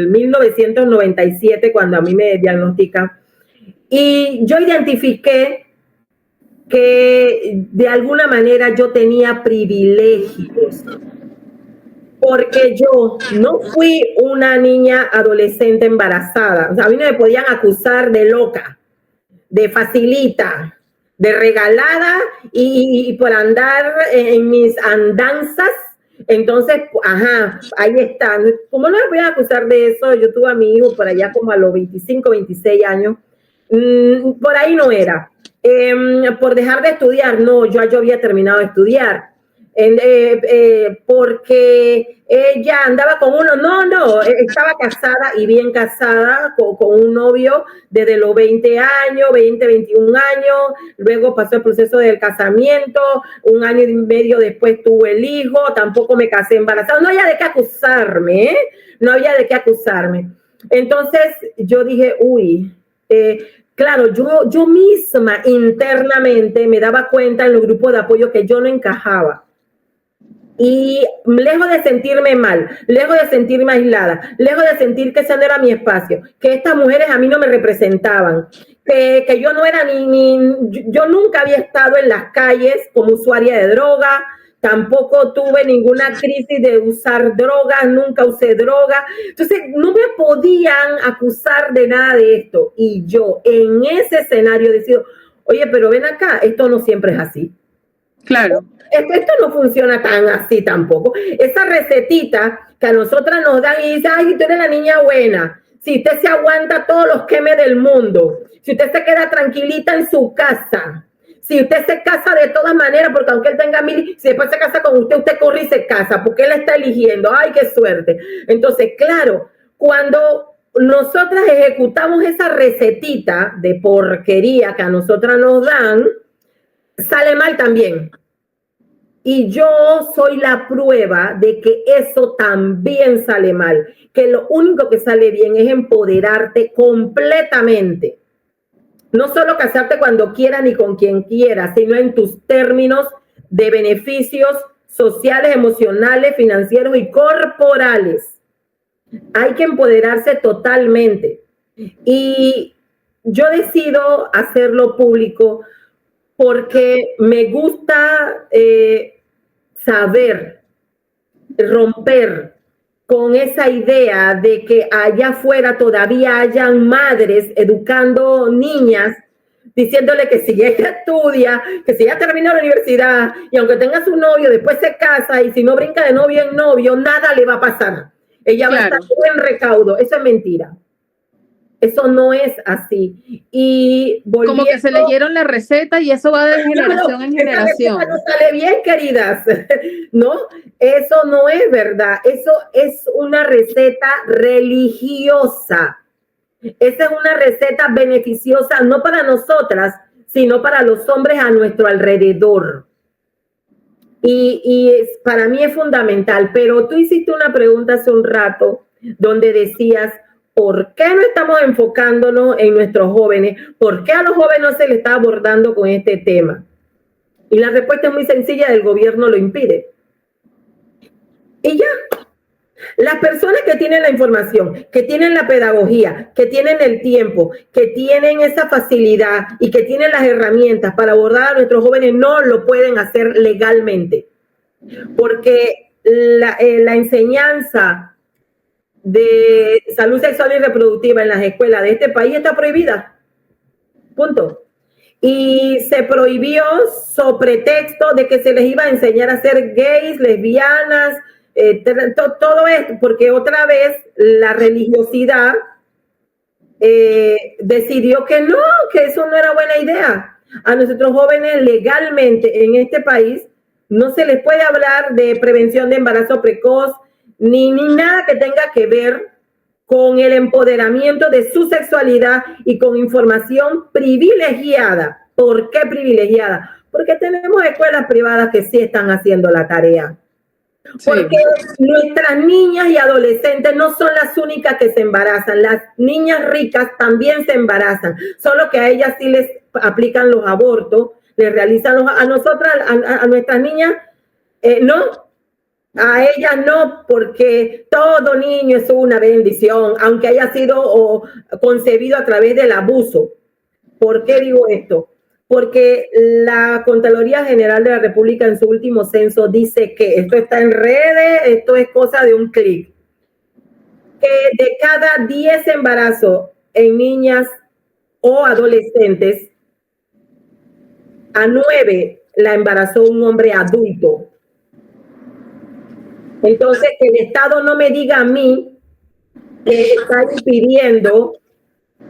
1997 cuando a mí me diagnostican. Y yo identifiqué que de alguna manera yo tenía privilegios, porque yo no fui una niña adolescente embarazada. O sea, a mí no me podían acusar de loca, de facilita, de regalada y por andar en mis andanzas. Entonces, ajá, ahí está. ¿Cómo no me voy a acusar de eso? Yo tuve a mi hijo por allá como a los 25, 26 años. Por ahí no era. Por dejar de estudiar, no, yo había terminado de estudiar. Porque ella andaba con uno, no, estaba casada y bien casada con un novio desde los 20 años, 20, 21 años, luego pasó el proceso del casamiento, 1 año y medio después tuvo el hijo, tampoco me casé embarazada, no había de qué acusarme, no había de qué acusarme. Entonces yo dije, claro, yo misma internamente me daba cuenta en los grupos de apoyo que yo no encajaba. Y lejos de sentirme mal, lejos de sentirme aislada, lejos de sentir que ese no era mi espacio, que estas mujeres a mí no me representaban, que yo no era yo nunca había estado en las calles como usuaria de droga, tampoco tuve ninguna crisis de usar drogas, nunca usé droga. Entonces, no me podían acusar de nada de esto. Y yo, en ese escenario, decido, oye, pero ven acá, esto no siempre es así. Claro. Esto no funciona tan así tampoco. Esa recetita que a nosotras nos dan y dice, ay, tú eres la niña buena. Si usted se aguanta todos los quemes del mundo, si usted se queda tranquilita en su casa, si usted se casa de todas maneras, porque aunque él tenga 1000, si después se casa con usted, usted corre y se casa, porque él está eligiendo. ¡Ay, qué suerte! Entonces, claro, cuando nosotras ejecutamos esa recetita de porquería que a nosotras nos dan, sale mal también. Y yo soy la prueba de que eso también sale mal, que lo único que sale bien es empoderarte completamente. No solo casarte cuando quieras ni con quien quieras, sino en tus términos de beneficios sociales, emocionales, financieros y corporales. Hay que empoderarse totalmente. Y yo decido hacerlo público porque me gusta saber, romper con esa idea de que allá afuera todavía hayan madres educando niñas, diciéndole que si ella estudia, que si ella termina la universidad y aunque tenga su novio, después se casa y si no brinca de novio en novio, nada le va a pasar. Ella va a estar en recaudo. Eso es mentira. Eso no es así. Y como que se leyeron la receta y eso va de generación en generación. Esa receta no sale bien, queridas. No, eso no es verdad. Eso es una receta religiosa. Esa es una receta beneficiosa no para nosotras, sino para los hombres a nuestro alrededor. Y para mí es fundamental. Pero tú hiciste una pregunta hace un rato donde decías, ¿por qué no estamos enfocándonos en nuestros jóvenes? ¿Por qué a los jóvenes no se les está abordando con este tema? Y la respuesta es muy sencilla, el gobierno lo impide. Y ya, las personas que tienen la información, que tienen la pedagogía, que tienen el tiempo, que tienen esa facilidad y que tienen las herramientas para abordar a nuestros jóvenes, no lo pueden hacer legalmente. Porque la enseñanza de salud sexual y reproductiva en las escuelas de este país está prohibida. Punto. y se prohibió sobre pretexto de que se les iba a enseñar a ser gays, lesbianas, todo esto, porque otra vez la religiosidad decidió que no, que eso no era buena idea. A nuestros jóvenes legalmente en este país no se les puede hablar de prevención de embarazo precoz ni nada que tenga que ver con el empoderamiento de su sexualidad y con información privilegiada. ¿Por qué privilegiada? Porque tenemos escuelas privadas que sí están haciendo la tarea. Sí. Porque nuestras niñas y adolescentes no son las únicas que se embarazan. Las niñas ricas también se embarazan, solo que a ellas sí les aplican los abortos, les realizan a nosotras, a nuestras niñas, no. A ellas no, porque todo niño es una bendición, aunque haya sido concebido a través del abuso. ¿Por qué digo esto? Porque la Contraloría General de la República en su último censo dice que esto está en redes, esto es cosa de un clic, que de cada 10 embarazos en niñas o adolescentes, a 9 la embarazó un hombre adulto. Entonces, que el Estado no me diga a mí que está impidiendo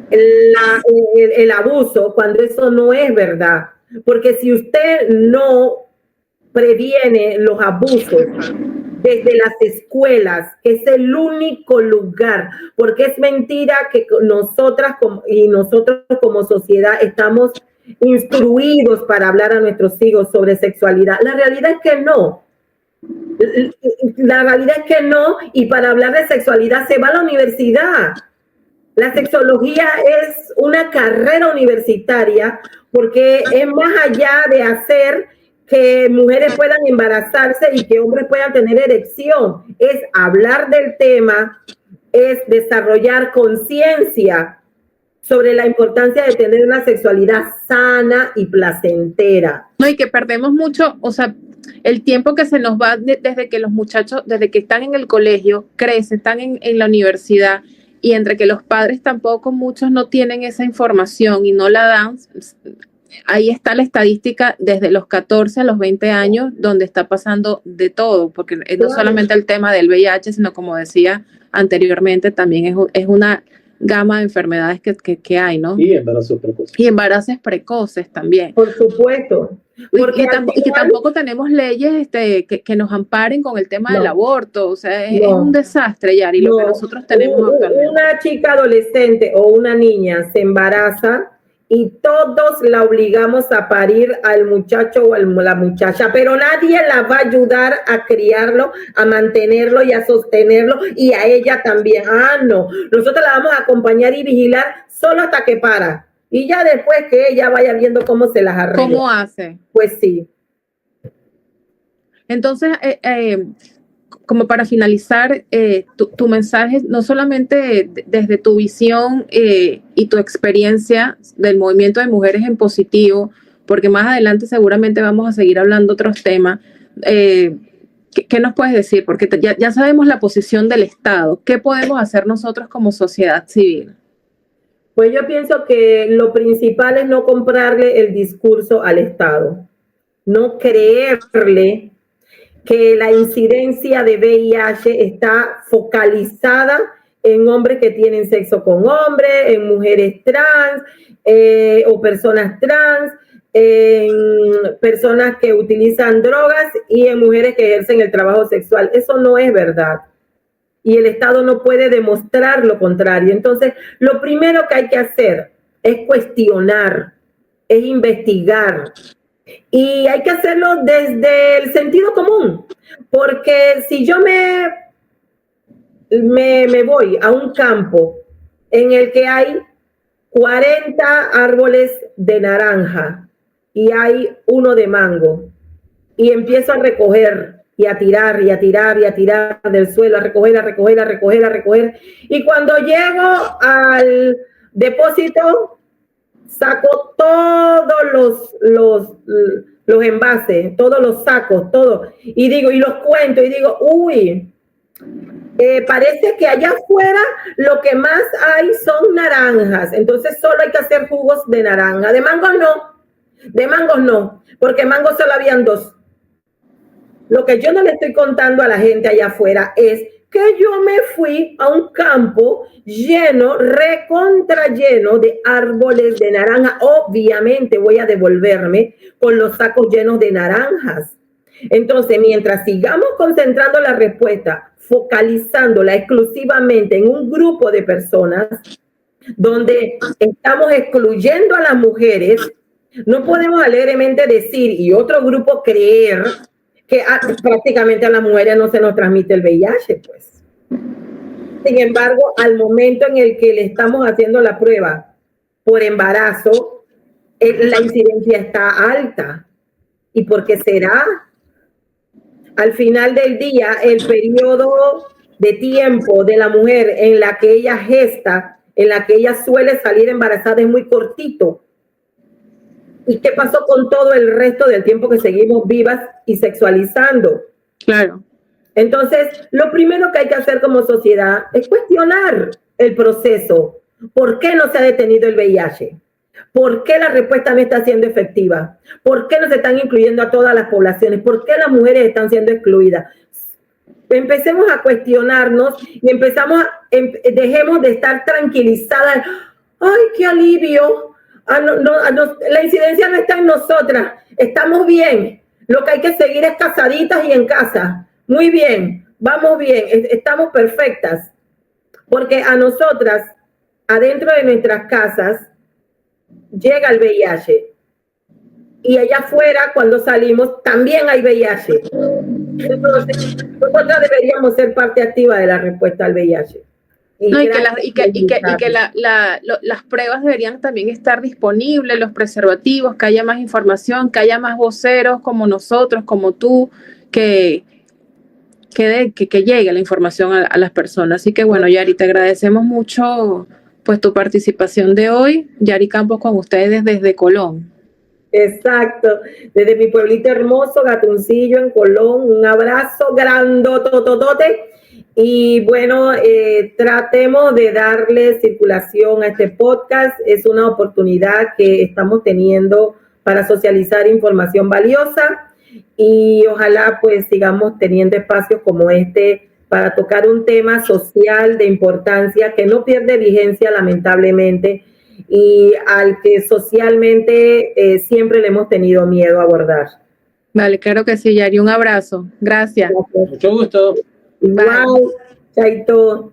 el abuso cuando eso no es verdad. Porque si usted no previene los abusos desde las escuelas, que es el único lugar, porque es mentira que nosotros como sociedad estamos instruidos para hablar a nuestros hijos sobre sexualidad. La realidad es que no. La realidad es que no, y para hablar de sexualidad se va a la universidad. La sexología es una carrera universitaria porque es más allá de hacer que mujeres puedan embarazarse y que hombres puedan tener erección. Es hablar del tema, es desarrollar conciencia sobre la importancia de tener una sexualidad sana y placentera. No, y que perdemos mucho, o sea, el tiempo que se nos va desde que los muchachos, desde que están en el colegio, crecen, están en la universidad, y entre que los padres tampoco, muchos no tienen esa información y no la dan. Ahí está la estadística desde los 14 a los 20 años, donde está pasando de todo, porque no solamente el tema del VIH, sino como decía anteriormente, también es una gama de enfermedades que hay, ¿no? Y embarazos precoces. Y embarazos precoces también. Por supuesto. Y que tampoco tenemos leyes que nos amparen con el tema del aborto. O sea, es un desastre, Yari, lo que nosotros tenemos actualmente. Una chica adolescente o una niña se embaraza y todos la obligamos a parir al muchacho o a la muchacha, pero nadie la va a ayudar a criarlo, a mantenerlo y a sostenerlo, y a ella también. No, nosotros la vamos a acompañar y vigilar solo hasta que para, y ya después que ella vaya viendo cómo se las arregla. ¿Cómo hace? Pues sí. Entonces, como para finalizar, tu mensaje, no solamente desde tu visión y tu experiencia del movimiento de mujeres en positivo, porque más adelante seguramente vamos a seguir hablando otros temas, ¿qué nos puedes decir? Porque ya sabemos la posición del Estado. ¿Qué podemos hacer nosotros como sociedad civil? Pues yo pienso que lo principal es no comprarle el discurso al Estado, no creerle que la incidencia de VIH está focalizada en hombres que tienen sexo con hombres, en mujeres trans o personas trans, en personas que utilizan drogas y en mujeres que ejercen el trabajo sexual. Eso no es verdad. Y el Estado no puede demostrar lo contrario. Entonces, lo primero que hay que hacer es cuestionar, es investigar. Y hay que hacerlo desde el sentido común, porque si yo me voy a un campo en el que hay 40 árboles de naranja y hay uno de mango, y empiezo a recoger y a tirar y a tirar y a tirar del suelo, a recoger, y cuando llego al depósito saco todos los envases, todos los sacos, todo, y los cuento y digo, parece que allá afuera lo que más hay son naranjas, entonces solo hay que hacer jugos de naranja, de mango no, De mangos no, porque mangos solo habían 2. Lo que yo no le estoy contando a la gente allá afuera es que yo me fui a un campo lleno, recontra lleno de árboles de naranja. Obviamente voy a devolverme con los sacos llenos de naranjas. Entonces, mientras sigamos concentrando la respuesta, focalizándola exclusivamente en un grupo de personas, donde estamos excluyendo a las mujeres, no podemos alegremente decir y otro grupo creer que prácticamente a las mujeres no se nos transmite el VIH, pues. Sin embargo, al momento en el que le estamos haciendo la prueba por embarazo, la incidencia está alta. ¿Y por qué será? Al final del día, el periodo de tiempo de la mujer en la que ella gesta, en la que ella suele salir embarazada, es muy cortito. ¿Y qué pasó con todo el resto del tiempo que seguimos vivas y sexualizando? Claro. Entonces, lo primero que hay que hacer como sociedad es cuestionar el proceso. ¿Por qué no se ha detenido el VIH? ¿Por qué la respuesta no está siendo efectiva? ¿Por qué no se están incluyendo a todas las poblaciones? ¿Por qué las mujeres están siendo excluidas? Empecemos a cuestionarnos y dejemos de estar tranquilizadas. ¡Ay, qué alivio! La incidencia no está en nosotras. Estamos bien. Lo que hay que seguir es casaditas y en casa. Muy bien. Vamos bien. Estamos perfectas. Porque a nosotras, adentro de nuestras casas, llega el VIH. Y allá afuera, cuando salimos, también hay VIH. Entonces, nosotras deberíamos ser parte activa de la respuesta al VIH. No, y que las pruebas deberían también estar disponibles, los preservativos, que haya más información, que haya más voceros como nosotros, como tú, que llegue la información a las personas. Así que bueno, Yari, te agradecemos mucho pues tu participación de hoy. Yari Campos con ustedes desde Colón. Exacto, desde mi pueblito hermoso, Gatuncillo, en Colón. Un abrazo grandotototote. Y bueno, tratemos de darle circulación a este podcast. Es una oportunidad que estamos teniendo para socializar información valiosa y ojalá pues sigamos teniendo espacios como este para tocar un tema social de importancia que no pierde vigencia lamentablemente y al que socialmente siempre le hemos tenido miedo a abordar. Vale, claro que sí, Yari. Un abrazo. Gracias. Mucho gusto. Igual, chaito.